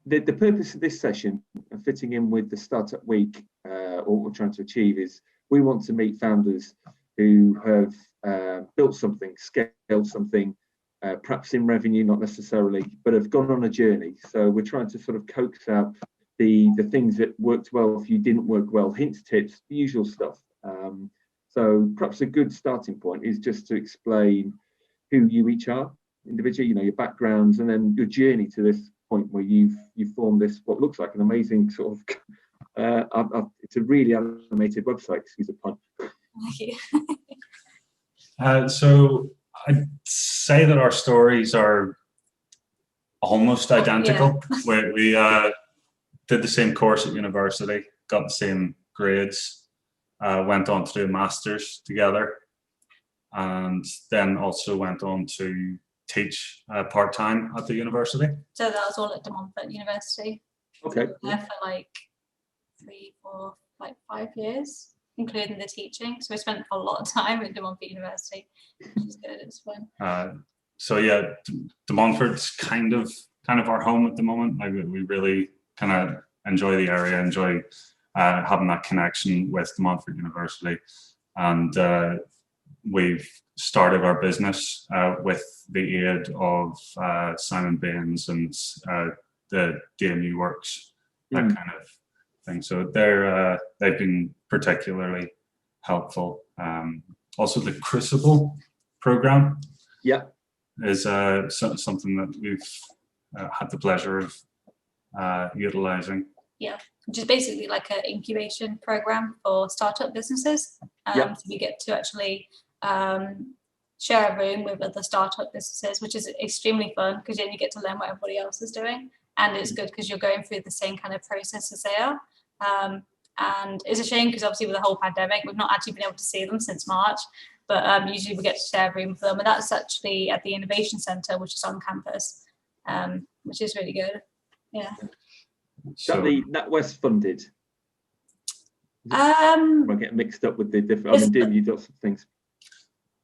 the purpose of this session, fitting in with the Startup Week, what we're trying to achieve is we want to meet founders who have built something, scaled something, perhaps in revenue, not necessarily, but have gone on a journey. So we're trying to sort of coax out the things that worked well for you, didn't work well, hints, tips, the usual stuff. So perhaps a good starting point is just to explain who you each are individually, your backgrounds, and then your journey to this point where you've formed this, what looks like an amazing sort of, it's a really animated website, excuse the pun. Thank you. So I'd say that our stories are almost identical. Yeah. We did the same course at university, got the same grades, went on to do a master's together, and then also went on to teach part-time at the university. So that was all at Montfort University. Okay. So there for like 3, 4, 5 years, including the teaching. So we spent a lot of time at Montfort University, which is good. It's fun. So yeah, Montfort's kind of our home at the moment. Like we really kind of enjoy the area, enjoy having that connection with Montfort University, and we've started our business with the aid of Simon Baines and the DMU Works, that kind of thing. So they've been particularly helpful. Also, the Crucible program, is something that we've had the pleasure of utilizing. Yeah, which is basically like an incubation program for startup businesses. So we get to actually share a room with other startup businesses, which is extremely fun because then you get to learn what everybody else is doing, and it's good because you're going through the same kind of process as they are. And it's a shame because obviously with the whole pandemic, we've not actually been able to see them since March, but usually we get to share a room with them, and that's actually at the Innovation Centre, which is on campus, which is really good. Yeah. So the NatWest funded? I get mixed up with the different. I mean, you got some things.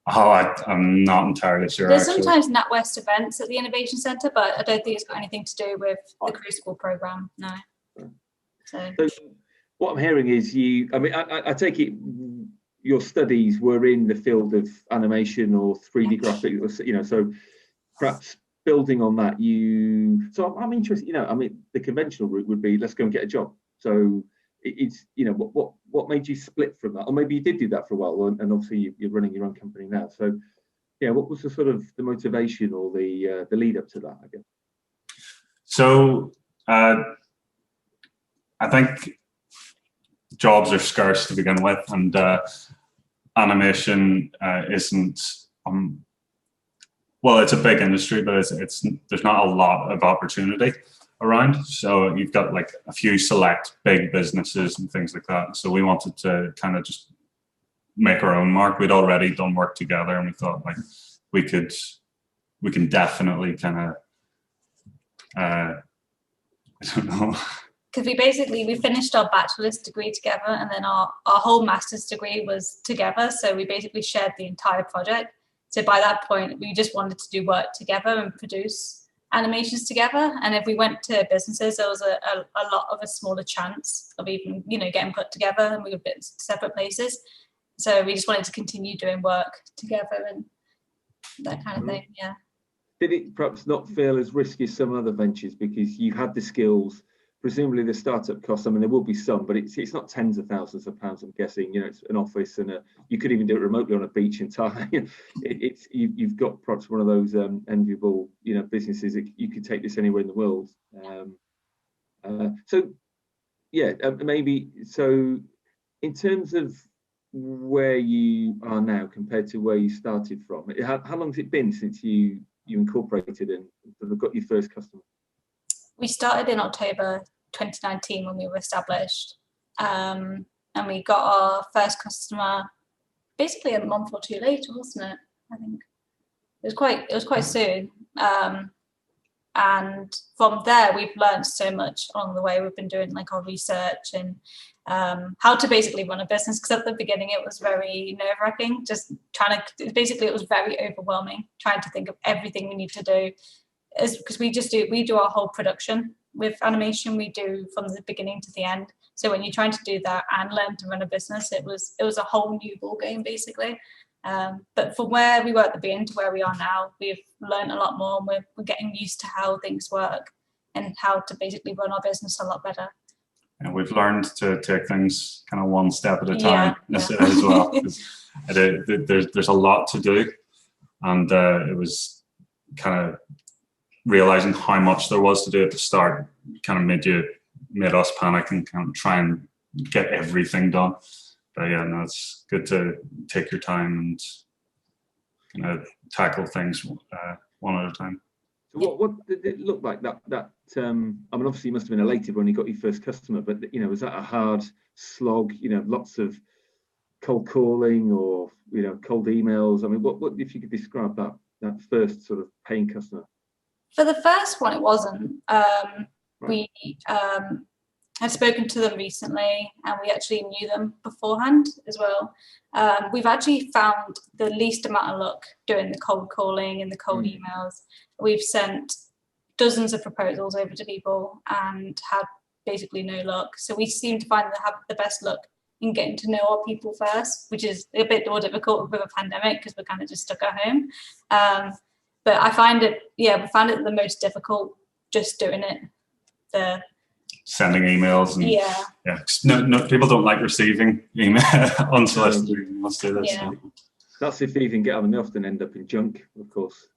Oh, I'm not entirely sure. There's sometimes NatWest events at the Innovation Centre, but I don't think it's got anything to do with the Crucible program. No. So what I'm hearing is I take it your studies were in the field of animation or 3D graphics, so perhaps building on that, so I'm interested, the conventional route would be, let's go and get a job. So it's, what made you split from that? Or maybe you did do that for a while, and obviously you're running your own company now. So yeah, what was the sort of the motivation or the lead up to that, I guess? So I think jobs are scarce to begin with, and animation isn't, well, it's a big industry, but there's not a lot of opportunity around. So you've got like a few select big businesses and things like that. So we wanted to kind of just make our own mark. We'd already done work together, and we thought like we can definitely kind of I don't know. Because we finished our bachelor's degree together, and then our whole master's degree was together. So we basically shared the entire project. So by that point, we just wanted to do work together and produce animations together. And if we went to businesses, there was a lot of a smaller chance of even, getting put together, and we were in separate places. So we just wanted to continue doing work together and that kind of thing, yeah. Did it perhaps not feel as risky as some other ventures because you had the skills? Presumably the startup costs, there will be some, but it's not tens of thousands of pounds, I'm guessing. It's an office, and you could even do it remotely on a beach in Thailand. You've got perhaps one of those enviable, businesses that you could take this anywhere in the world. Maybe so. In terms of where you are now compared to where you started from, how long has it been since you incorporated and sort of got your first customer? We started in October 2019 when we were established, and we got our first customer basically a month or two later, wasn't it? I think it was quite soon, and from there we've learned so much along the way. We've been doing like our research and how to basically run a business, because at the beginning it was very nerve-wracking, just it was very overwhelming trying to think of everything we need to do, because we do our whole production with animation, we do from the beginning to the end. So when you're trying to do that and learn to run a business, it was a whole new ball game basically. But from where we were at the beginning to where we are now, we've learned a lot more, and we're getting used to how things work and how to basically run our business a lot better. And we've learned to take things kind of one step at a time as well. There's a lot to do, and it was kind of realizing how much there was to do at the start kind of made us panic and kind of try and get everything done. But yeah, no, it's good to take your time and kind of tackle things one at a time. So what did it look like that I mean, obviously you must have been elated when you got your first customer, but was that a hard slog, lots of cold calling or cold emails? I mean, what if you could describe that first sort of paying customer? For the first one, it wasn't. Right. We had spoken to them recently, and we actually knew them beforehand as well. We've actually found the least amount of luck doing the cold calling and the cold emails. We've sent dozens of proposals over to people and had basically no luck. So we seem to find that have the best luck in getting to know our people first, which is a bit more difficult with a pandemic because we're kind of just stuck at home. But I find it, we found it the most difficult just doing it. Sending emails and no, people don't like receiving email unsolicited emails. Do this. Yeah. That's if they even get them. They often end up in junk, of course.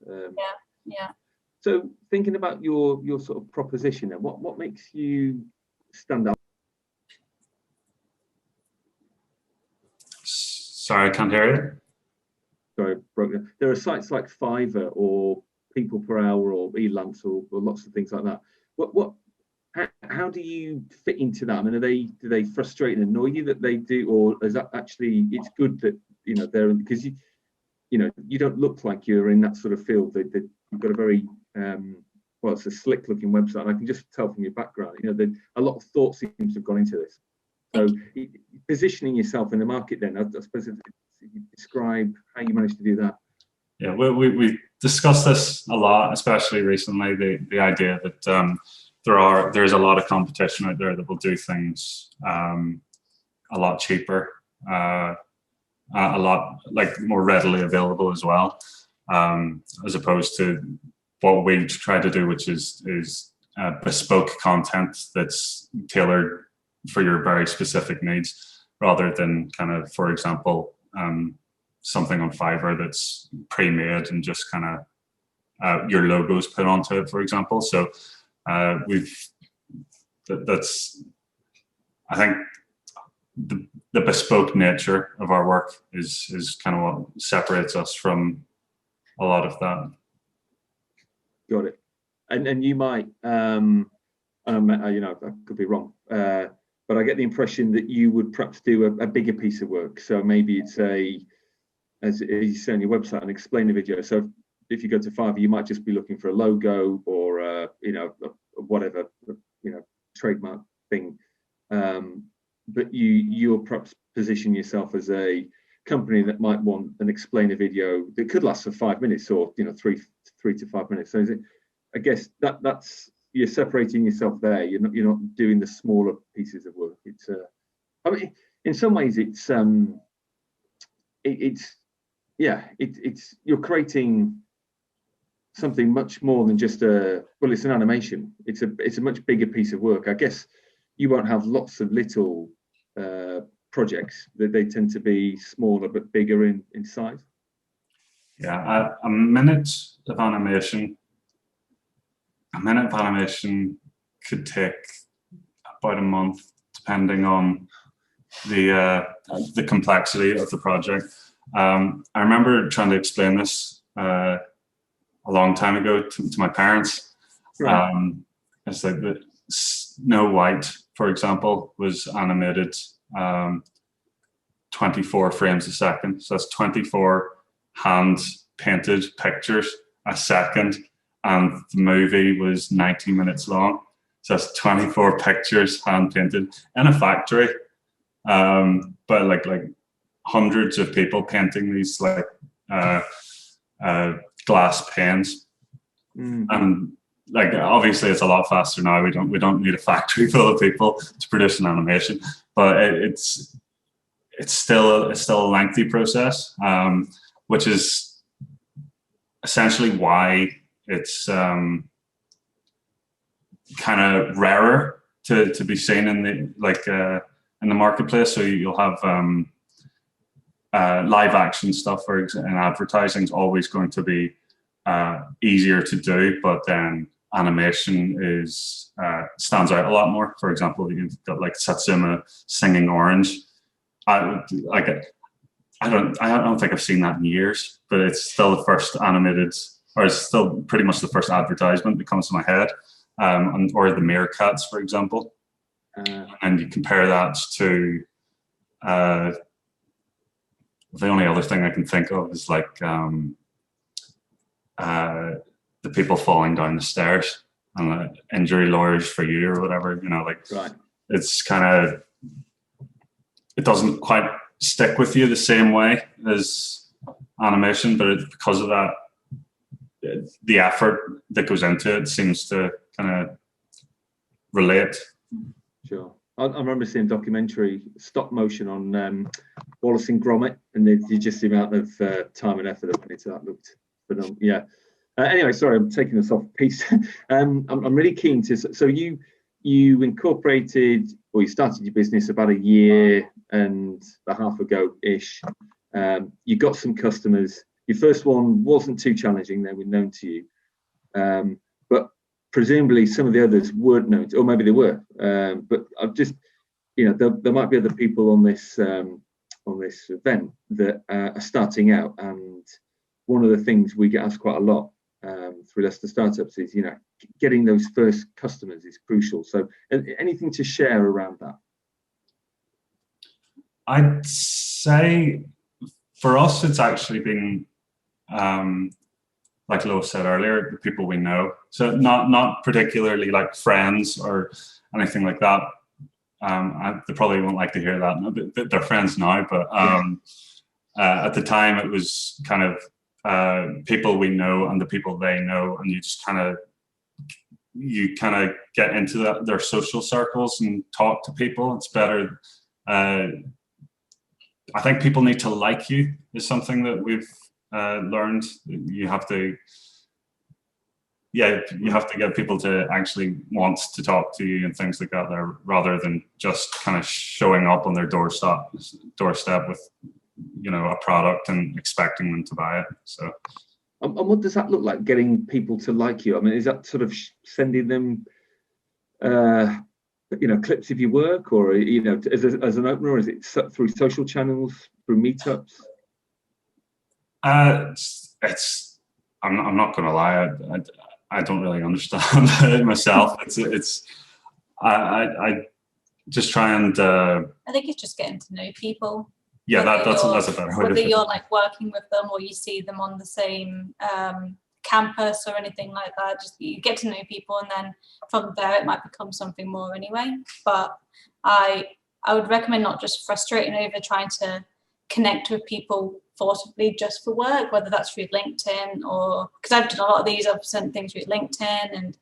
So thinking about your sort of proposition, then what makes you stand out? Sorry, I can't hear you. Sorry, broke down. There are sites like Fiverr or People Per Hour or Elance or lots of things like that. How do you fit into that? I mean, do they frustrate and annoy you that they do, or is that actually it's good that they're, because you don't look like you're in that sort of field. You've got a very it's a slick looking website, and I can just tell from your background, a lot of thought seems to have gone into this. So positioning yourself in the market, then I suppose if you describe how you managed to do that. Yeah, we discussed this a lot, especially recently. The idea that there's a lot of competition out there that will do things a lot cheaper, a lot more readily available as well, as opposed to what we try to do, which is bespoke content that's tailored for your very specific needs, rather than kind of, for example, something on Fiverr that's pre-made and just kind of your logos put onto it, for example. So that's I think the bespoke nature of our work is kind of what separates us from a lot of that. Got it. And you might I could be wrong, but I get the impression that you would perhaps do a bigger piece of work. So maybe it's as you say on your website, an explainer video. So if you go to Fiverr, you might just be looking for a logo or whatever trademark thing, but you'll perhaps position yourself as a company that might want an explainer video that could last for 5 minutes or 3 to 5 minutes. So I guess that's you're separating yourself there. You're not doing the smaller pieces of work. It's I mean, in some ways it's you're creating something much more than just it's an animation. It's a much bigger piece of work. I guess you won't have lots of little projects. That they tend to be smaller but bigger in size. Yeah, a minute of animation could take about a month, depending on the complexity of the project. I remember trying to explain this a long time ago to my parents. Right. It's like the Snow White, for example, was animated 24 frames a second. So that's 24 hand painted pictures a second, and the movie was 90 minutes long. So that's 24 pictures hand painted in a factory, but like hundreds of people painting these glass panes. And like obviously it's a lot faster now. We don't need a factory full of people to produce an animation, but it's still a lengthy process, which is essentially why it's kind of rarer to be seen in the in the marketplace. So you'll have live action stuff, for example, and advertising is always going to be easier to do, but then animation is stands out a lot more. For example, you've got like Satsuma singing Orange. I don't think I've seen that in years, but it's still the first animated, or it's still pretty much the first advertisement that comes to my head. Or the Meerkats, for example, and you compare that to the only other thing I can think of is like the people falling down the stairs and injury lawyers for you or whatever, you know, like right. It's kind of, it doesn't quite stick with you the same way as animation, but because of that, the effort that goes into it seems to kind of relate. Sure. I remember seeing a documentary, stop motion on Wallace and Gromit, and just the amount of time and effort that went into that looked phenomenal. Yeah. Anyway, sorry, I'm taking us off piece. I'm really keen to. So you incorporated, or you started your business about a year and a half ago ish. You got some customers. Your first one wasn't too challenging; they were known to you, but presumably some of the others weren't known, or maybe they were. But I've just, there might be other people on this event that are starting out, and one of the things we get asked quite a lot through Leicester Startups is, getting those first customers is crucial. So, anything to share around that? I'd say for us, it's actually been, like Lo said earlier, the people we know. So not particularly like friends or anything like that. They probably won't like to hear that. No, they're friends now, but at the time it was kind of people we know and the people they know, and you just kind of get into their social circles and talk to people. It's better. I think people need to like you is something that we've learned. You have to get people to actually want to talk to you and things like that there, rather than just kind of showing up on their doorstep with a product and expecting them to buy it. So and what does that look like, getting people to like you? I mean, is that sort of sending them clips of your work, or as an opener, or is it through social channels, through meetups? I'm not going to lie. I don't really understand it myself. I just try and. I think it's just getting to know people. Yeah, that's a better way. Whether you're like working with them or you see them on the same campus or anything like that, just you get to know people, and then from there it might become something more anyway. But I would recommend not just frustrating over trying to connect with people forcibly just for work, whether that's through LinkedIn, or because I've done a lot of these, I've sent things through LinkedIn and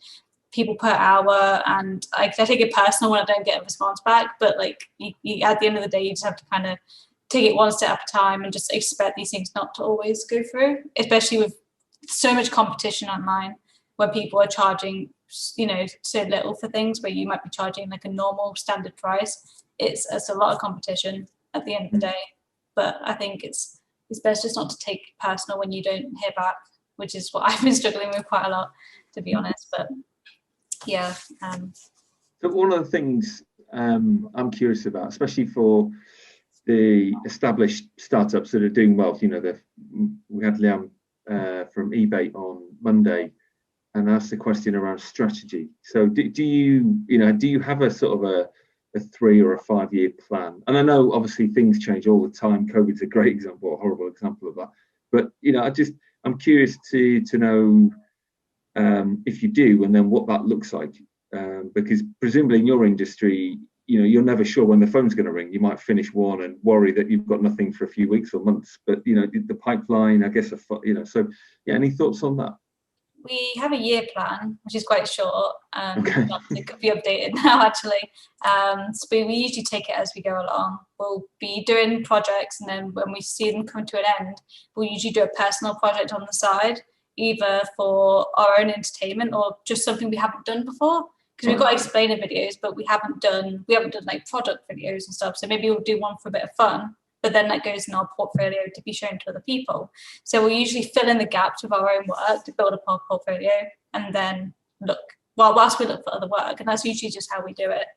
people per hour, and I take it personal when I don't get a response back, but like you at the end of the day you just have to kind of take it one step at a time and just expect these things not to always go through, especially with so much competition online where people are charging so little for things where you might be charging like a normal standard price. It's a lot of competition at the end of the day, but I think it's best just not to take it personal when you don't hear back, which is what I've been struggling with quite a lot, to be honest. But yeah. So one of the things I'm curious about, especially for the established startups that are doing well, we had Liam from eBay on Monday and asked the question around strategy. So do you have a sort of a 3 or a 5 year plan? And I know obviously things change all the time. COVID's a great example, a horrible example of that. But I'm curious to know if you do, and then what that looks like, because presumably in your industry, you're never sure when the phone's going to ring. You might finish one and worry that you've got nothing for a few weeks or months. But the pipeline, I guess, so yeah. Any thoughts on that? We have a year plan, which is quite short. Okay. It could be updated now, actually. So we usually take it as we go along. We'll be doing projects, and then when we see them come to an end, we'll usually do a personal project on the side, either for our own entertainment or just something we haven't done before. Because we've got explainer videos, but we haven't done like product videos and stuff. So maybe we'll do one for a bit of fun, but then that goes in our portfolio to be shown to other people. So we'll usually fill in the gaps with our own work to build up our portfolio, and then whilst we look for other work. And that's usually just how we do it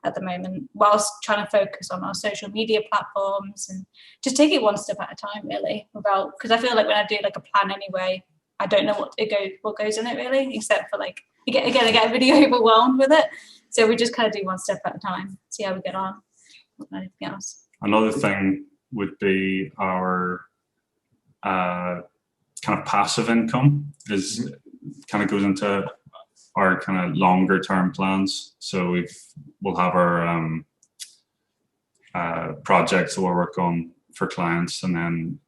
at the moment, whilst trying to focus on our social media platforms and just take it one step at a time, really. Because I feel like when I do like a plan anyway, I don't know what goes in it really, except for like, I get a video overwhelmed with it. So we just kind of do one step at a time, see how we get on. Anything else? Another thing would be our kind of passive income is kind of goes into our kind of longer term plans. So we'll have our projects that we'll work on for clients, and then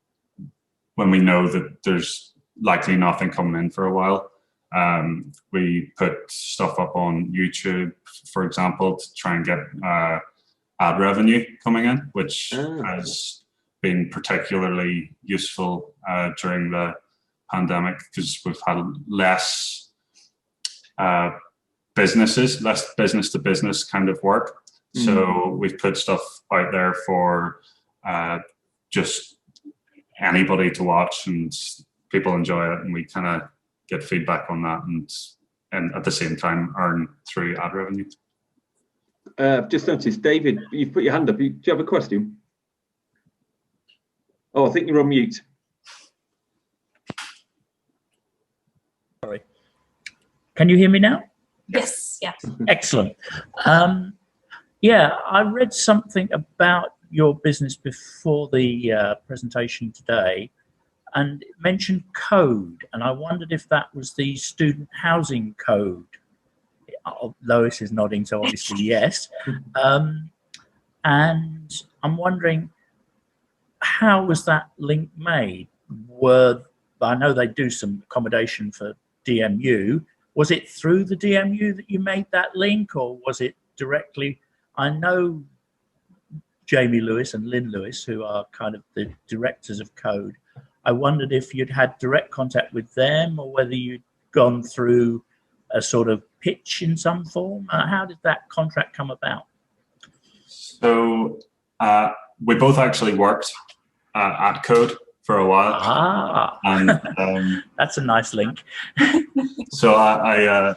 when we know that there's likely nothing coming in for a while, we put stuff up on YouTube, for example, to try and get ad revenue coming in, which has been particularly useful during the pandemic, because we've had less business to business kind of work. So we've put stuff out there for just anybody to watch, and people enjoy it, and we kind of get feedback on that, and at the same time earn through ad revenue. I've just noticed, David, you've put your hand up. Do you have a question? Oh, I think you're on mute. Sorry. Can you hear me now? Yes. Yeah. Excellent. Yeah, I read something about your business before the presentation today, and it mentioned code, and I wondered if that was the student housing code. Lois is nodding, so obviously yes. And I'm wondering, how was that link made? I know they do some accommodation for DMU. Was it through the DMU that you made that link, or was it directly? I know Jamie Lewis and Lynn Lewis, who are kind of the directors of code. I wondered if you'd had direct contact with them, or whether you'd gone through a sort of pitch in some form. How did that contract come about? So we both actually worked at Code for a while. And that's a nice link. So I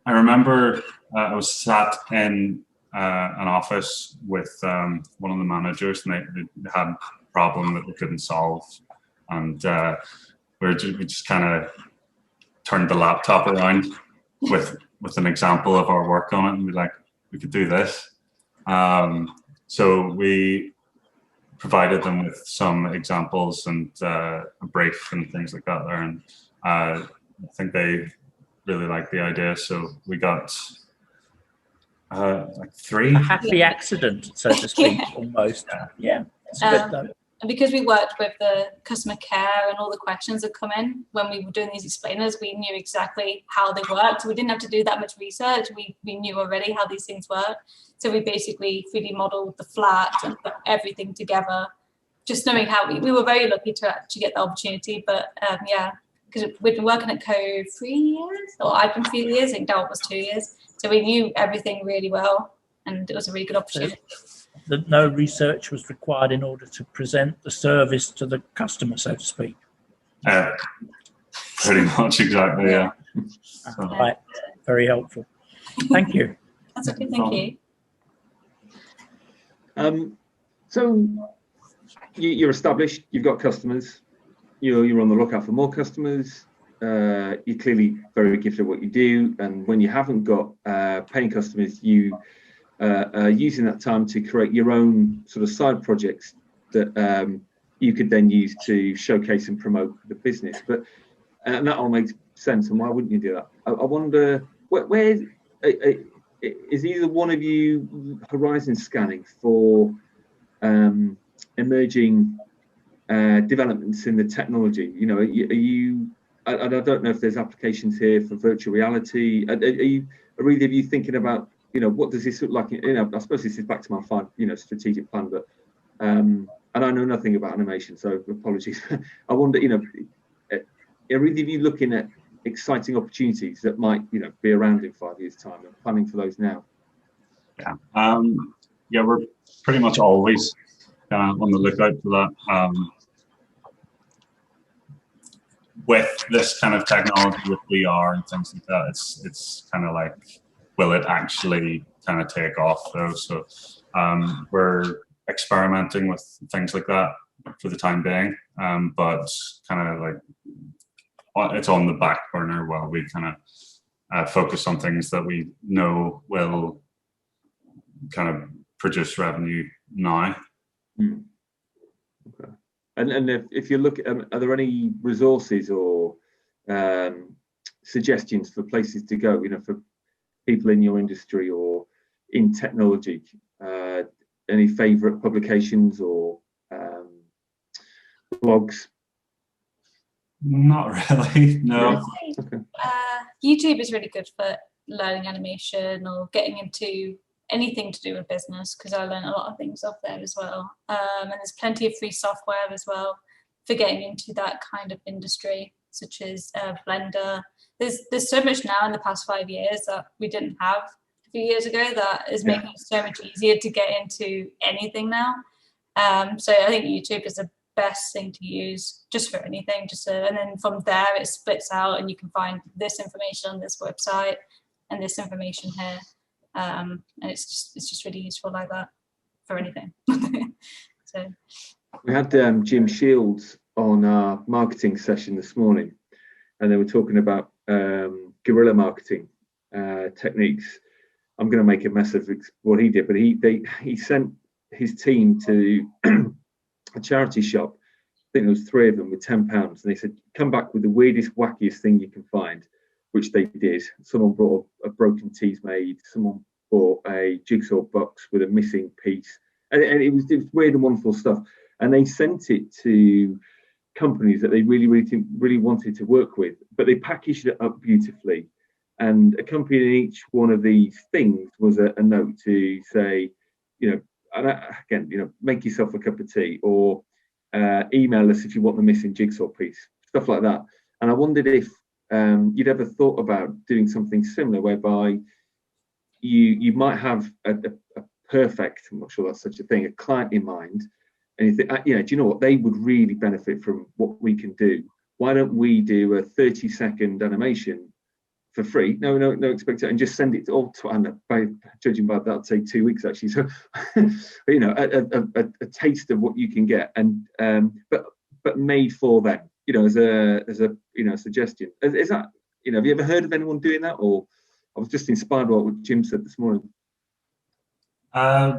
remember I was sat in an office with one of the managers, and they had a problem that we couldn't solve, and we just kind of turned the laptop around with an example of our work on it, and we're like, we could do this. So we provided them with some examples and a brief and things like that there, and I think they really liked the idea. So we got like 3. A happy accident, so to speak, almost. Yeah, it's good though. And because we worked with the customer care and all the questions that come in when we were doing these explainers, we knew exactly how they worked. So we didn't have to do that much research. We knew already how these things work. So we basically 3D modeled the flat and put everything together, just knowing how we were very lucky to actually get the opportunity. But yeah, because we've been working at Code 3 years, or I've been 3 years, I think Dal was 2 years. So we knew everything really well, and it was a really good opportunity. That no research was required in order to present the service to the customer, so to speak. Pretty much, exactly, yeah. So. Right, very helpful. Thank you. That's okay, thank you. So you're established, you've got customers, you're on the lookout for more customers, you're clearly very gifted at what you do, and when you haven't got paying customers, you using that time to create your own sort of side projects that you could then use to showcase and promote the business. But and that all makes sense, and why wouldn't you do that? I wonder, where is either one of you horizon scanning for emerging developments in the technology? You know, are you and I don't know if there's applications here for virtual reality. Are either of you thinking about, you know, what does this look like? You know, I suppose this is back to my strategic plan, but and I know nothing about animation, so apologies. I wonder, you know, are either of you looking at exciting opportunities that might, you know, be around in 5 years' time and planning for those now? Yeah, yeah, we're pretty much always on the lookout for that. With this kind of technology, with VR and things like that, it's kind of like, will it actually kind of take off though? So we're experimenting with things like that for the time being, but kind of like it's on the back burner while we kind of focus on things that we know will kind of produce revenue now. Okay. And if you look, are there any resources or suggestions for places to go, you know, for people in your industry or in technology? Any favourite publications or blogs? Not really, no. Okay. YouTube is really good for learning animation or getting into anything to do with business, because I learned a lot of things off there as well. And there's plenty of free software as well for getting into that kind of industry, such as Blender. There's so much now in the past 5 years that we didn't have a few years ago that is making it so much easier to get into anything now. So I think YouTube is the best thing to use just for anything. And then from there it splits out, and you can find this information on this website and this information here. And it's just really useful like that for anything. So we had Jim Shields on our marketing session this morning, and they were talking about guerrilla marketing techniques. I'm going to make a mess of what he did, but he sent his team to a charity shop. I think there was 3 of them with £10, and they said, come back with the weirdest, wackiest thing you can find, which they did. Someone brought a broken teas made, someone bought a jigsaw box with a missing piece, and it was weird and wonderful stuff. And they sent it to companies that they really wanted to work with, but they packaged it up beautifully. And accompanying each one of these things was a note to say, you know, and again, you know, make yourself a cup of tea, or email us if you want the missing jigsaw piece, stuff like that. And I wondered if you'd ever thought about doing something similar, whereby you might have a perfect, I'm not sure that's such a thing, a client in mind, and you think, you know, do you know what, they would really benefit from what we can do. Why don't we do a 30-second animation for free? No expectation, and just send it all to, and by judging by that, that'll take 2 weeks actually. So, you know, a taste of what you can get, and but made for them, you know, as a you know, suggestion. Is that, you know, have you ever heard of anyone doing that? Or I was just inspired by what Jim said this morning. I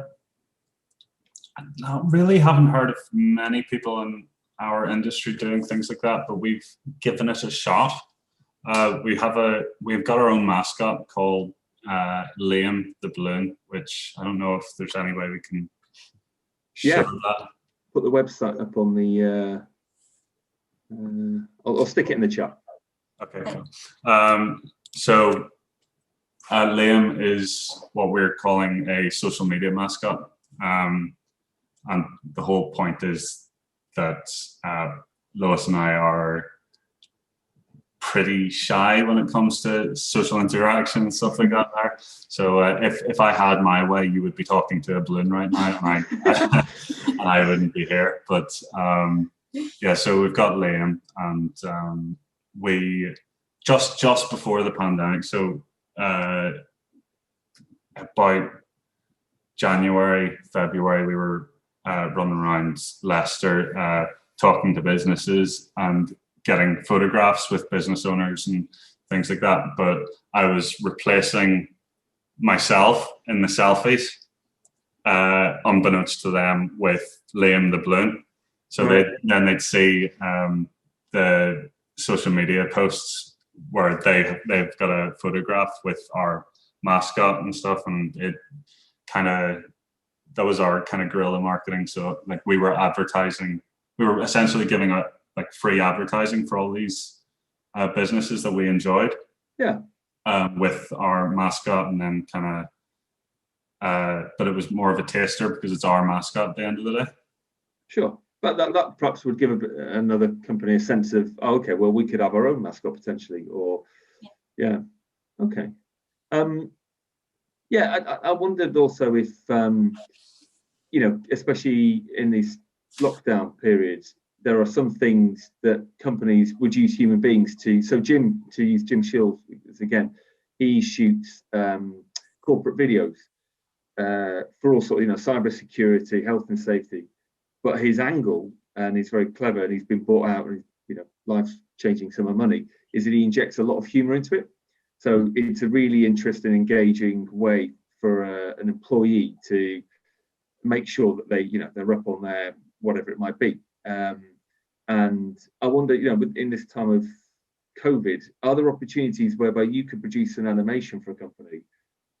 really haven't heard of many people in our industry doing things like that, but we've given it a shot. We've got our own mascot called Liam the Balloon, which I don't know if there's any way we can show that. Put the website up on the. I'll stick it in the chat. Okay. Cool. So Liam is what we're calling a social media mascot, and the whole point is that Lois and I are pretty shy when it comes to social interaction and stuff like that there. So if I had my way, you would be talking to a balloon right now, and I wouldn't be here. But yeah, so we've got Liam, and we just before the pandemic, so about January, February, we were running around Leicester talking to businesses and getting photographs with business owners and things like that. But I was replacing myself in the selfies, unbeknownst to them, with Liam the Balloon. So they'd see the social media posts where they've got a photograph with our mascot and stuff, and it that was our kind of guerrilla marketing. So like we were advertising we were essentially giving out like free advertising for all these businesses that we enjoyed. Yeah. With our mascot, and then kind of, but it was more of a taster because it's our mascot at the end of the day. Sure. But that perhaps would give another company a sense of, oh, okay, well, we could have our own mascot potentially, or yeah. Okay. I wondered also if, especially in these lockdown periods, there are some things that companies would use human beings to. So Jim, to use Jim Shields again, he shoots corporate videos for all sorts, cyber security, health and safety. But his angle, and he's very clever, and he's been bought out, and life's changing some of money, is that he injects a lot of humour into it. So it's a really interesting, engaging way for an employee to make sure that they're up on their whatever it might be. And I wonder, in this time of COVID, are there opportunities whereby you could produce an animation for a company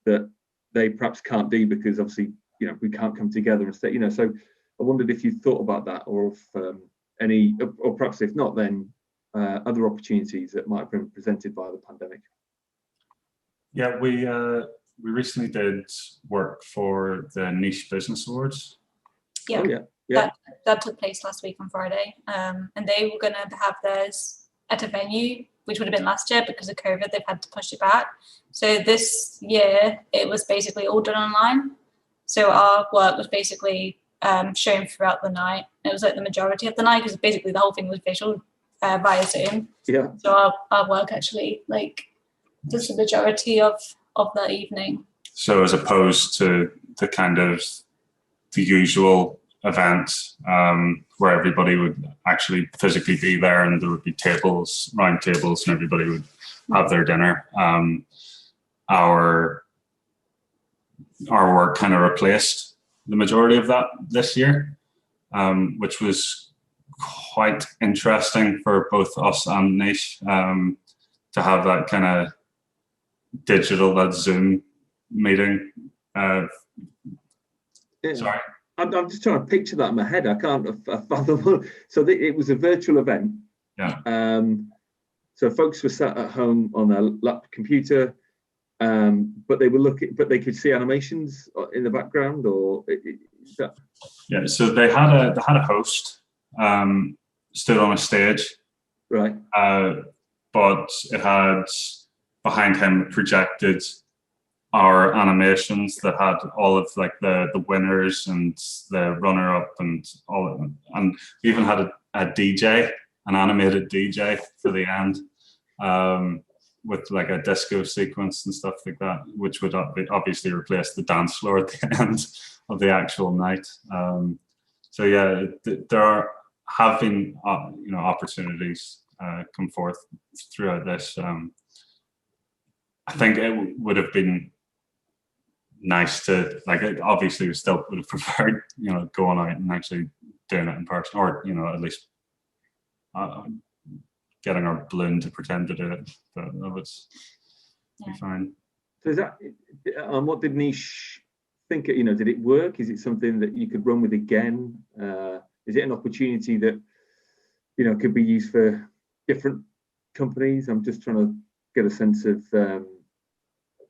that they perhaps can't do because obviously, we can't come together and stay, so I wondered if you thought about that, or if or perhaps if not, then other opportunities that might have been presented by the pandemic. Yeah, we recently did work for the Niche Business Awards. Yeah. Oh, yeah. That took place last week on Friday, and they were going to have theirs at a venue, which would have been last year. Because of COVID, they've had to push it back. So this year, it was basically all done online. So our work was basically shown throughout the night. It was like the majority of the night, because basically the whole thing was visual via Zoom. Yeah. So our work actually does the majority of that evening. So as opposed to the usual event where everybody would actually physically be there, and there would be round tables, and everybody would have their dinner. Our work kind of replaced the majority of that this year, which was quite interesting for both us and Niche to have that kind of that Zoom meeting. Sorry. I'm just trying to picture that in my head. I can't fathom. So it was a virtual event. Yeah. So folks were sat at home on their laptop computer, but they could see animations in the background, or is that? Yeah. So they had a host stood on a stage, right? But it had behind him projected our animations that had all of the winners and the runner up and all of them. And we even had an animated DJ for the end, with like a disco sequence and stuff like that, which would obviously replace the dance floor at the end of the actual night. So yeah, there have been opportunities come forth throughout this. I think it would have been nice to obviously we still would have preferred going out and actually doing it in person, or at least getting our balloon to pretend to do it, but that was fine. So is that what did Niche think? Did it work? Is it something that you could run with again? Is it an opportunity that could be used for different companies? I'm just trying to get a sense of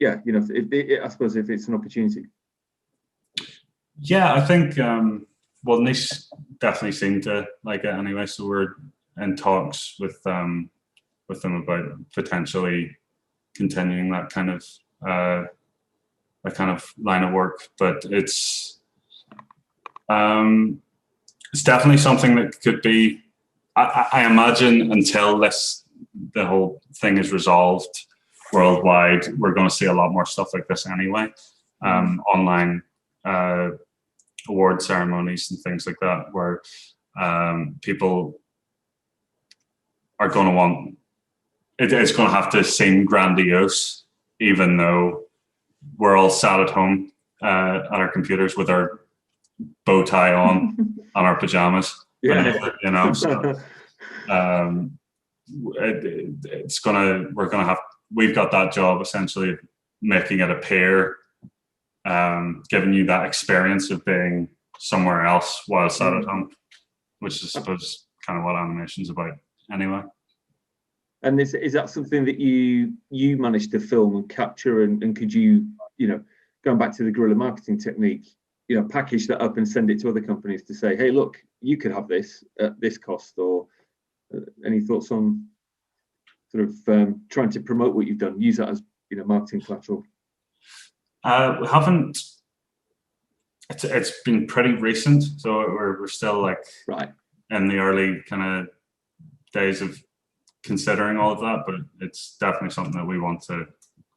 I suppose if it's an opportunity. Yeah, I think Niche definitely seemed to like it anyway. So we're in talks with them about potentially continuing that kind of line of work. But it's definitely something that could be. I imagine until the whole thing is resolved worldwide, we're going to see a lot more stuff like this anyway. Online award ceremonies and things like that, where people are going to want it's going to have to seem grandiose, even though we're all sat at home at our computers with our bow tie on and our pajamas. Yeah. So we've got that job essentially of making it appear, giving you that experience of being somewhere else while sat at home. which is, I suppose, kind of what animation's about anyway. And is that something that you managed to film and capture, and could you, going back to the guerrilla marketing technique, package that up and send it to other companies to say, hey, look, you could have this at this cost? Or any thoughts on sort of trying to promote what you've done, use that as marketing collateral? We haven't. It's been pretty recent, so we're still like right in the early kind of days of considering all of that, but it's definitely something that we want to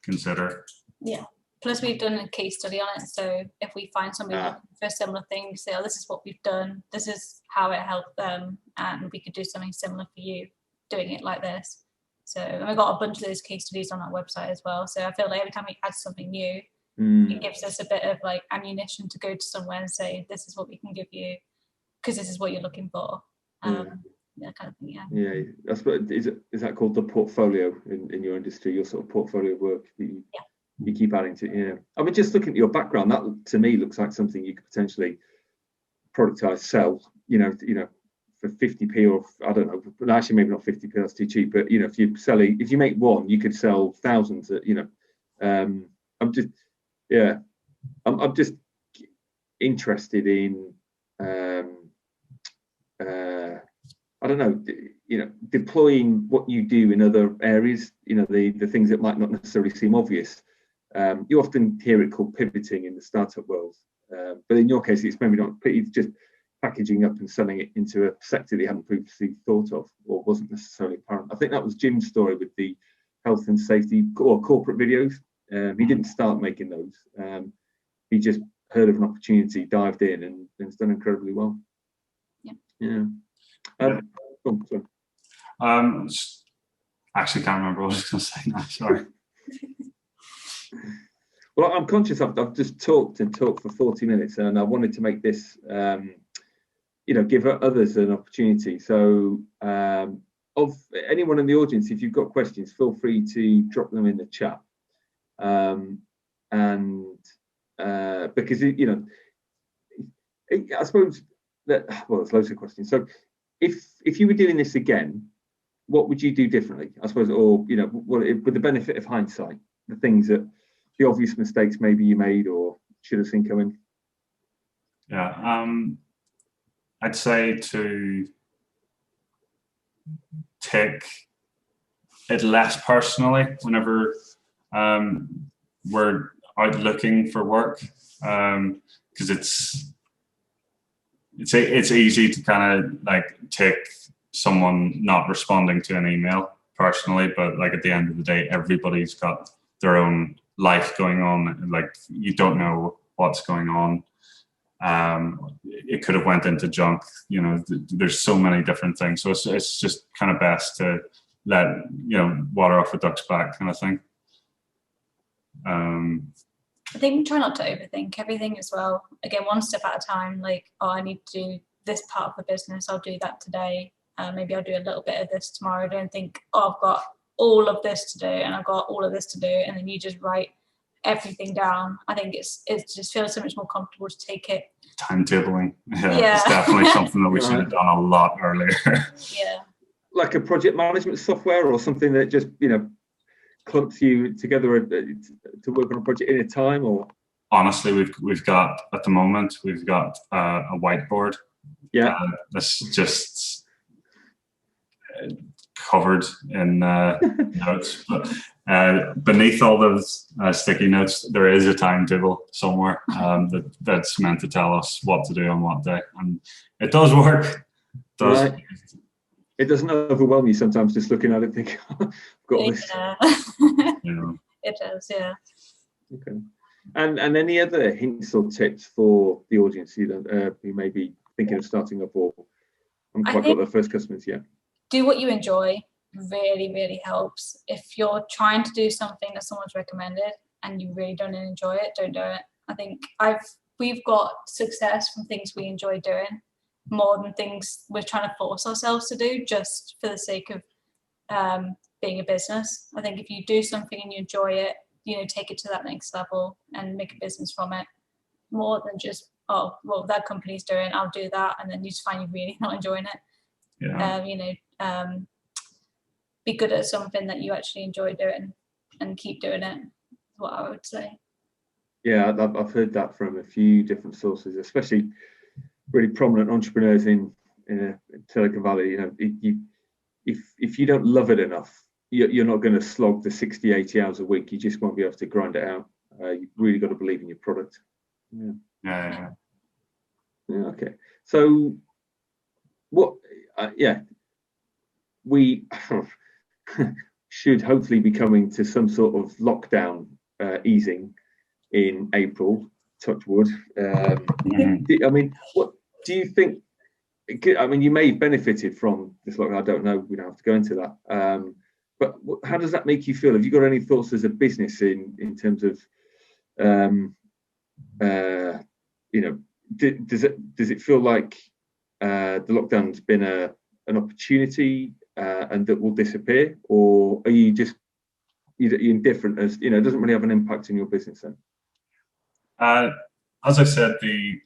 consider. Yeah. Plus, we've done a case study on it, so if we find somebody looking for a similar thing, we say, "Oh, this is what we've done. This is how it helped them, and we could do something similar for you, doing it like this." So, and we've got a bunch of those case studies on our website as well. So I feel like every time we add something new, it gives us a bit of like ammunition to go to somewhere and say, "This is what we can give you, because this is what you're looking for." That kind of thing. Yeah, that's what is that called, the portfolio in your industry? Your sort of portfolio work that you keep adding to. Yeah, I mean, just looking at your background, that to me looks like something you could potentially productize, sell. For 50p, or I don't know. But actually, maybe not 50p. That's too cheap. But if you make one, you could sell thousands. I'm just interested in. I don't know, deploying what you do in other areas, the things that might not necessarily seem obvious. You often hear it called pivoting in the startup world. But in your case, it's maybe not, it's just packaging up and selling it into a sector that you hadn't previously thought of or wasn't necessarily apparent. I think that was Jim's story with the health and safety or corporate videos. He didn't start making those. He just heard of an opportunity, dived in, and it's done incredibly well. Yeah. Actually can't remember what I was going to say now. Sorry. Well, I'm conscious I've just talked for 40 minutes, and I wanted to make this, give others an opportunity. So, of anyone in the audience, if you've got questions, feel free to drop them in the chat. Because I suppose that, there's loads of questions. So, if you were doing this again, what would you do differently? I suppose, or with the benefit of hindsight, the obvious mistakes maybe you made or should have seen coming. Yeah, I'd say to take it less personally whenever we're out looking for work, because it's easy to kind of like take someone not responding to an email personally, but like at the end of the day, everybody's got their own life going on. Like, you don't know what's going on. It could have went into junk. There's so many different things. So it's just kind of best to let water off a duck's back kind of thing. I think try not to overthink everything as well. Again, one step at a time. Like, I need to do this part of the business. I'll do that today. Maybe I'll do a little bit of this tomorrow. Don't think, I've got all of this to do and I've got all of this to do, and then you just write everything down. I think it just feels so much more comfortable to take it. Timetabling, it's definitely something that we should have done a lot earlier. Yeah, like a project management software or something that just clumps you together to work on a project in a time. Or honestly, we've got at the moment a whiteboard. Yeah, that's just covered in notes, but beneath all those sticky notes, there is a timetable somewhere that's meant to tell us what to do on what day, and it does work. Right. It doesn't overwhelm you sometimes just looking at it, thinking, I've got this. It does, yeah. Okay. And any other hints or tips for the audience who may be thinking of starting up or haven't quite got their first customers yet? Do what you enjoy. Really, really helps. If you're trying to do something that someone's recommended and you really don't enjoy it, don't do it. I think we've got success from things we enjoy doing more than things we're trying to force ourselves to do just for the sake of being a business. I think if you do something and you enjoy it, take it to that next level and make a business from it, more than just, oh, well, that company's doing, I'll do that, and then you just find you're really not enjoying it. Yeah. Be good at something that you actually enjoy doing and keep doing it, is what I would say. Yeah, I've heard that from a few different sources, especially really prominent entrepreneurs in Silicon Valley. If you don't love it enough, you're not going to slog the 60, 80 hours a week. You just won't be able to grind it out. You've really got to believe in your product. Yeah. Okay. So what? We should hopefully be coming to some sort of lockdown easing in April. Touch wood. I mean, what do you think? I mean, you may have benefited from this lockdown. I don't know. We don't have to go into that. But how does that make you feel? Have you got any thoughts as a business in terms of, does it feel like the lockdown's been an opportunity and that will disappear, or are you just indifferent? As it doesn't really have an impact in your business then? As I said, the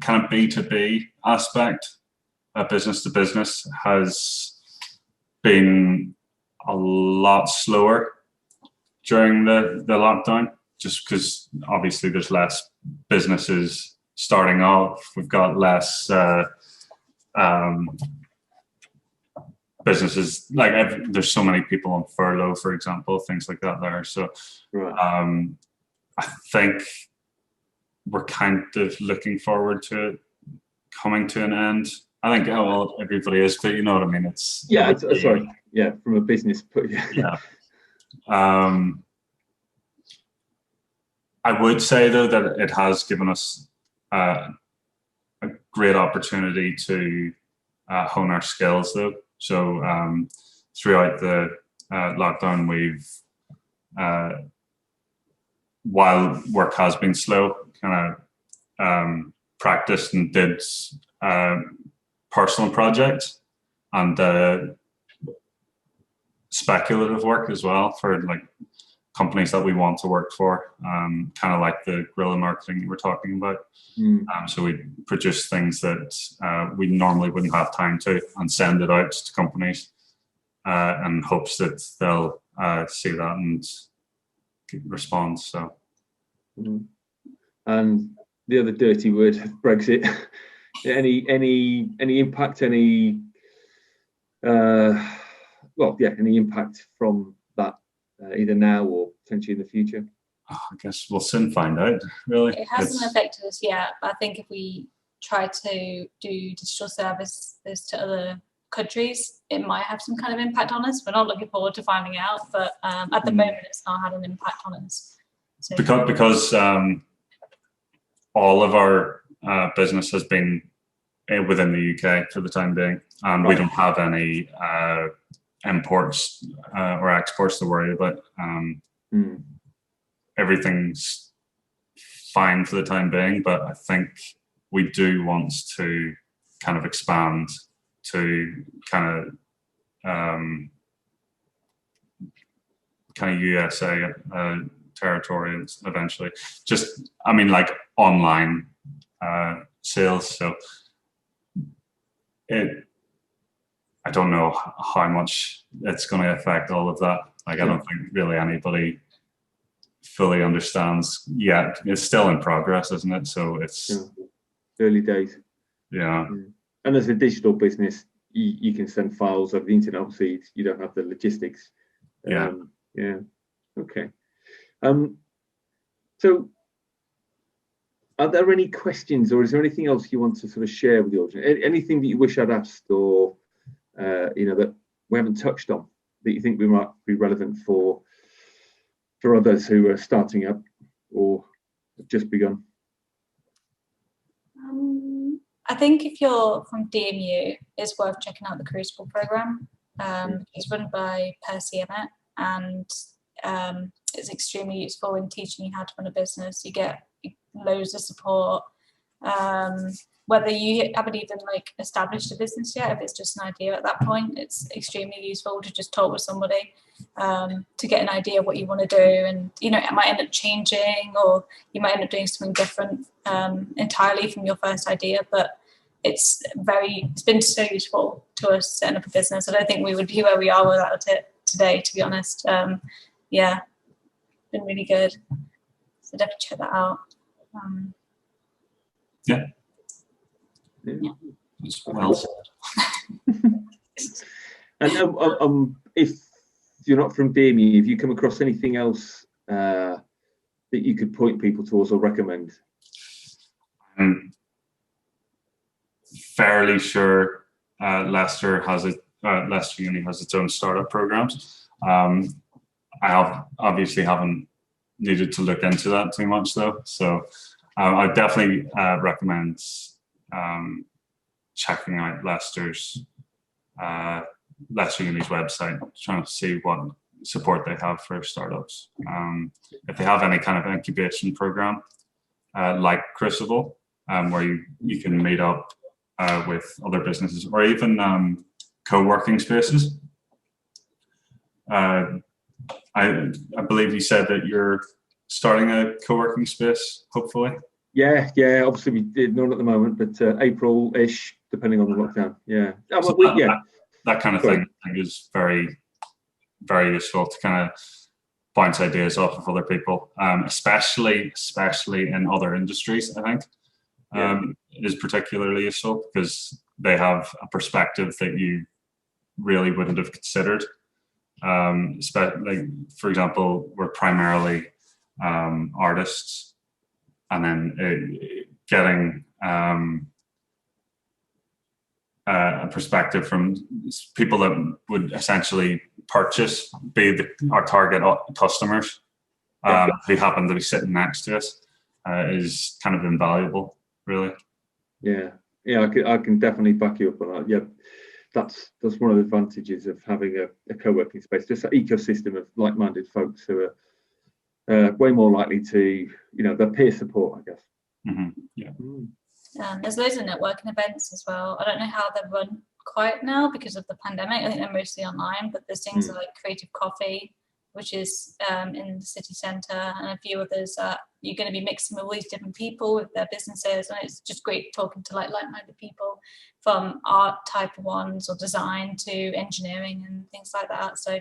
kind of B2B aspect, business to business, has been a lot slower during the lockdown, just because obviously there's less businesses starting off. We've got less businesses, like there's so many people on furlough, for example, things like that there. So right. I think we're kind of looking forward to it coming to an end. I think everybody is, but you know what I mean. It's sorry. Yeah, from a business, but yeah. I would say though that it has given us a great opportunity to hone our skills though. So throughout the lockdown, we've while work has been slow, kind of practiced and did personal projects and speculative work as well for like companies that we want to work for, kind of like the guerrilla marketing you were talking about. So we produce things that we normally wouldn't have time to and send it out to companies in hopes that they'll see that and respond. So, and the other dirty word, Brexit. any impact? Any impact from that either now or potentially in the future? I guess we'll soon find out. Really, it hasn't affected us yet. But I think if we try to do digital services to other countries, it might have some kind of impact on us. We're not looking forward to finding out, but at the moment, it's not had an impact on us. So, because all of our business has been within the UK for the time being, and we don't have any imports or exports to worry about. Everything's fine for the time being, but I think we do want to kind of expand to kind of USA territory eventually. Just, I mean, like online sales. So I don't know how much it's going to affect all of that. Like, I don't think really anybody fully understands yet. It's still in progress, isn't it? So it's early days. Yeah. And as a digital business, you can send files over the internet. Obviously, you don't have the logistics. Okay. So, are there any questions, or is there anything else you want to sort of share with the audience? Anything that you wish I'd asked, or that we haven't touched on, that you think we might be relevant for others who are starting up or have just begun? I think if you're from DMU, it's worth checking out the Crucible program. It's run by Percy Emmett, and it's extremely useful in teaching you how to run a business. You get loads of support. whether you haven't even like established a business yet, if it's just an idea at that point, it's extremely useful to just talk with somebody to get an idea of what you want to do. And, you know, it might end up changing, or you might end up doing something different entirely from your first idea. But it's been so useful to us setting up a business. I don't think we would be where we are without it today, to be honest. Yeah, been really good. So definitely check that out. Yeah. Well said. And if you're not from DMU, have you come across anything else that you could point people towards or recommend? I'm fairly sure Leicester Uni has its own startup programs. I obviously haven't needed to look into that too much though, so I definitely recommend checking out Leicester Uni's website, trying to see what support they have for startups. If they have any kind of incubation program, like Crucible, where you can meet up with other businesses, or even co-working spaces. I believe you said that you're starting a co-working space, hopefully. Yeah. Obviously, we did none at the moment, but April-ish, depending on the lockdown. Yeah. So that kind of thing is very, very useful to kind of bounce ideas off of other people, especially in other industries. I think it is particularly useful because they have a perspective that you really wouldn't have considered. Like, for example, we're primarily artists. And then getting a perspective from people that would essentially be our target customers who happen to be sitting next to us is kind of invaluable, really. Yeah, I can definitely back you up on that. Yeah, that's one of the advantages of having a co-working space, just an ecosystem of like-minded folks who are way more likely to, their peer support, I guess. Mm-hmm. Yeah. There's loads of networking events as well. I don't know how they're run quite now because of the pandemic. I think they're mostly online, but there's things like Creative Coffee, which is in the city centre, and a few others. You're going to be mixing with all these different people with their businesses, and it's just great talking to like-minded people from art type ones or design to engineering and things like that. So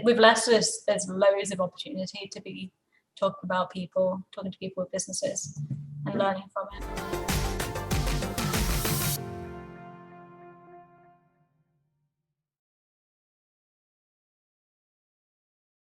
with Leicester, there's loads of opportunity to be talking to people with businesses and learning from it.